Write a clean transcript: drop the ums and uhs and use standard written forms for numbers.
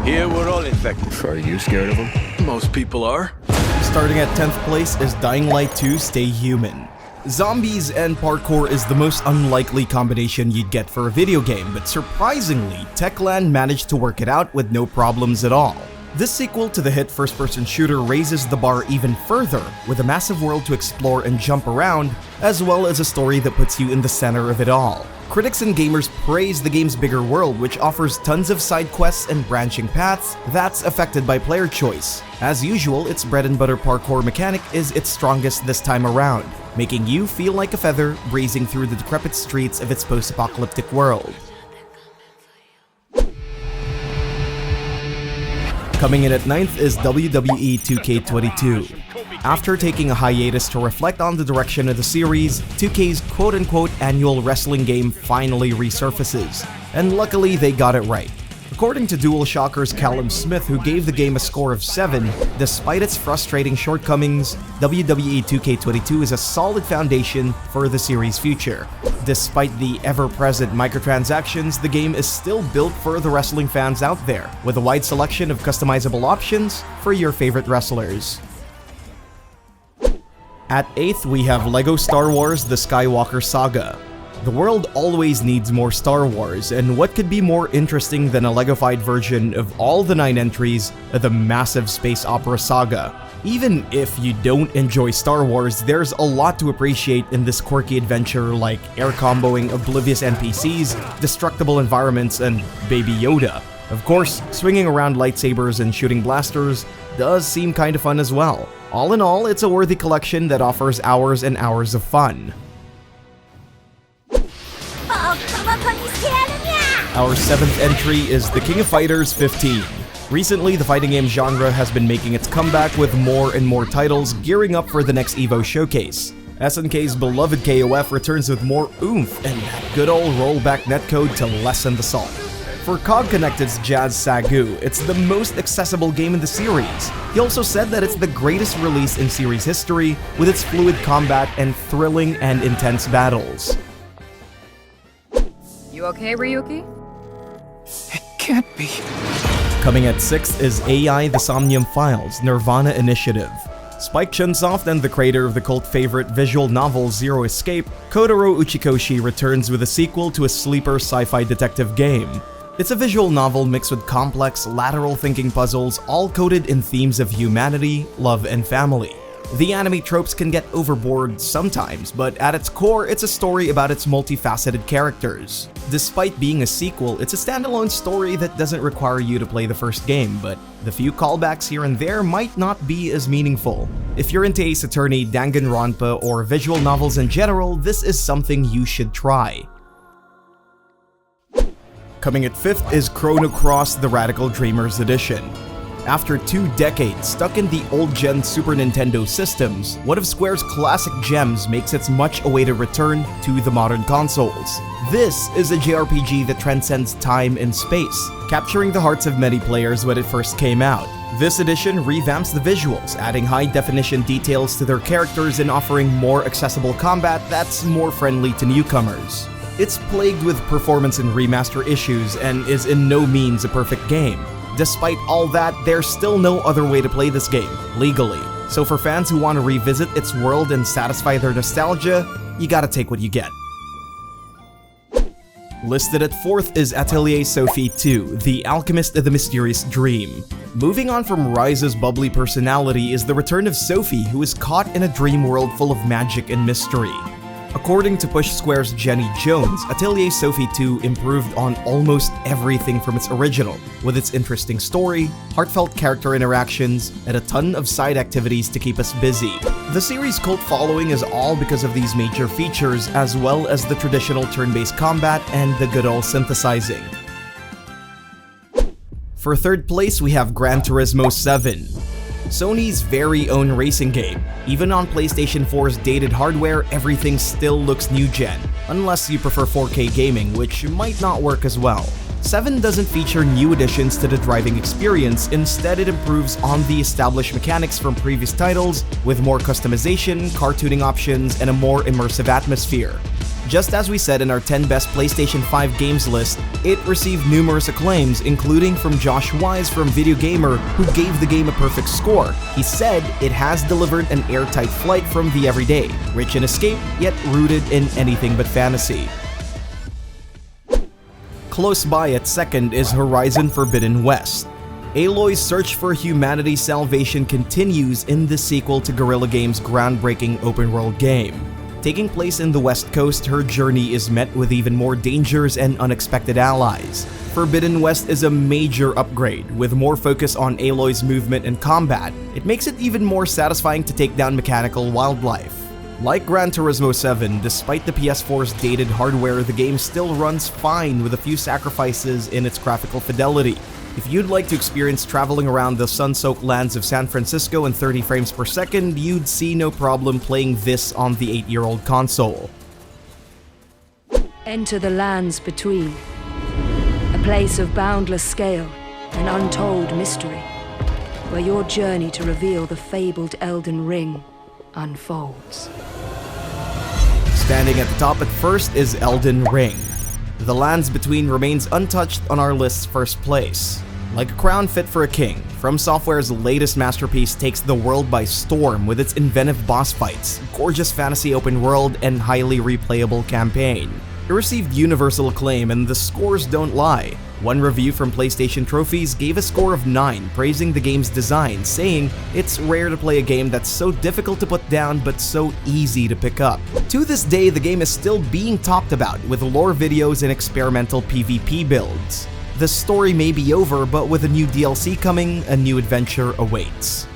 Here, we're all infected. Are you scared of them? Most people are. Starting at 10th place is Dying Light 2 Stay Human. Zombies and parkour is the most unlikely combination you'd get for a video game, but surprisingly, Techland managed to work it out with no problems at all. This sequel to the hit first-person shooter raises the bar even further, with a massive world to explore and jump around, as well as a story that puts you in the center of it all. Critics and gamers praise the game's bigger world, which offers tons of side quests and branching paths that's affected by player choice. As usual, its bread-and-butter parkour mechanic is its strongest this time around, making you feel like a feather breezing through the decrepit streets of its post-apocalyptic world. Coming in at 9th is WWE 2K22. After taking a hiatus to reflect on the direction of the series, 2K's quote-unquote annual wrestling game finally resurfaces, and luckily they got it right. According to DualShockers Callum Smith, who gave the game a score of 7, despite its frustrating shortcomings, WWE 2K22 is a solid foundation for the series' future. Despite the ever-present microtransactions, the game is still built for the wrestling fans out there, with a wide selection of customizable options for your favorite wrestlers. At 8th, we have LEGO Star Wars: The Skywalker Saga. The world always needs more Star Wars, and what could be more interesting than a Legofied version of all the 9 entries of the massive space opera saga? Even if you don't enjoy Star Wars, there's a lot to appreciate in this quirky adventure, like air comboing oblivious NPCs, destructible environments, and Baby Yoda. Of course, swinging around lightsabers and shooting blasters does seem kinda fun as well. All in all, it's a worthy collection that offers hours and hours of fun. Our 7th entry is The King of Fighters 15. Recently, the fighting game genre has been making its comeback with more and more titles gearing up for the next EVO showcase. SNK's beloved KOF returns with more oomph and that good old rollback netcode to lessen the salt. For COG Connected's Jazz Sagu, it's the most accessible game in the series. He also said that it's the greatest release in series history, with its fluid combat and thrilling and intense battles. You okay, Ryuki? It can't be. Coming at 6th is AI The Somnium Files Nirvana Initiative. Spike Chunsoft and the creator of the cult favorite visual novel Zero Escape, Kotaro Uchikoshi returns with a sequel to a sleeper sci-fi detective game. It's a visual novel mixed with complex, lateral thinking puzzles, all coded in themes of humanity, love, and family. The anime tropes can get overboard sometimes, but at its core, it's a story about its multifaceted characters. Despite being a sequel, it's a standalone story that doesn't require you to play the first game, but the few callbacks here and there might not be as meaningful. If you're into Ace Attorney, Danganronpa, or visual novels in general, this is something you should try. Coming at 5th is Chrono Cross: The Radical Dreamers Edition. After 2 decades stuck in the old-gen Super Nintendo systems, one of Square's classic gems makes its much-awaited return to the modern consoles. This is a JRPG that transcends time and space, capturing the hearts of many players when it first came out. This edition revamps the visuals, adding high-definition details to their characters and offering more accessible combat that's more friendly to newcomers. It's plagued with performance and remaster issues and is in no means a perfect game. Despite all that, there's still no other way to play this game, legally. So for fans who want to revisit its world and satisfy their nostalgia, you gotta take what you get. Listed at 4th is Atelier Sophie 2, The Alchemist of the Mysterious Dream. Moving on from Rise's bubbly personality is the return of Sophie, who is caught in a dream world full of magic and mystery. According to Push Square's Jenny Jones, Atelier Sophie 2 improved on almost everything from its original, with its interesting story, heartfelt character interactions, and a ton of side activities to keep us busy. The series' cult following is all because of these major features, as well as the traditional turn-based combat and the good old synthesizing. For 3rd place, we have Gran Turismo 7. Sony's very own racing game. Even on PlayStation 4's dated hardware, everything still looks new-gen, unless you prefer 4K gaming, which might not work as well. 7 doesn't feature new additions to the driving experience, instead it improves on the established mechanics from previous titles with more customization, cartooning options, and a more immersive atmosphere. Just as we said in our 10 best PlayStation 5 games list, it received numerous acclaims, including from Josh Wise from Video Gamer, who gave the game a perfect score. He said it has delivered an airtight flight from the everyday, rich in escape, yet rooted in anything but fantasy. Close by at second is Horizon Forbidden West. Aloy's search for humanity's salvation continues in the sequel to Guerrilla Games' groundbreaking open-world game. Taking place in the West Coast, her journey is met with even more dangers and unexpected allies. Forbidden West is a major upgrade, with more focus on Aloy's movement and combat. It makes it even more satisfying to take down mechanical wildlife. Like Gran Turismo 7, despite the PS4's dated hardware, the game still runs fine with a few sacrifices in its graphical fidelity. If you'd like to experience traveling around the sun-soaked lands of San Francisco in 30 frames per second, you'd see no problem playing this on the 8-year-old console. Enter the lands between, a place of boundless scale and untold mystery, where your journey to reveal the fabled Elden Ring unfolds. Standing at the top at first is Elden Ring. The lands between remains untouched on our list's first place. Like a crown fit for a king, From Software's latest masterpiece takes the world by storm with its inventive boss fights, gorgeous fantasy open world, and highly replayable campaign. It received universal acclaim, and the scores don't lie. One review from PlayStation Trophies gave a score of 9, praising the game's design, saying, "It's rare to play a game that's so difficult to put down but so easy to pick up." To this day, the game is still being talked about, with lore videos and experimental PvP builds. The story may be over, but with a new DLC coming, a new adventure awaits.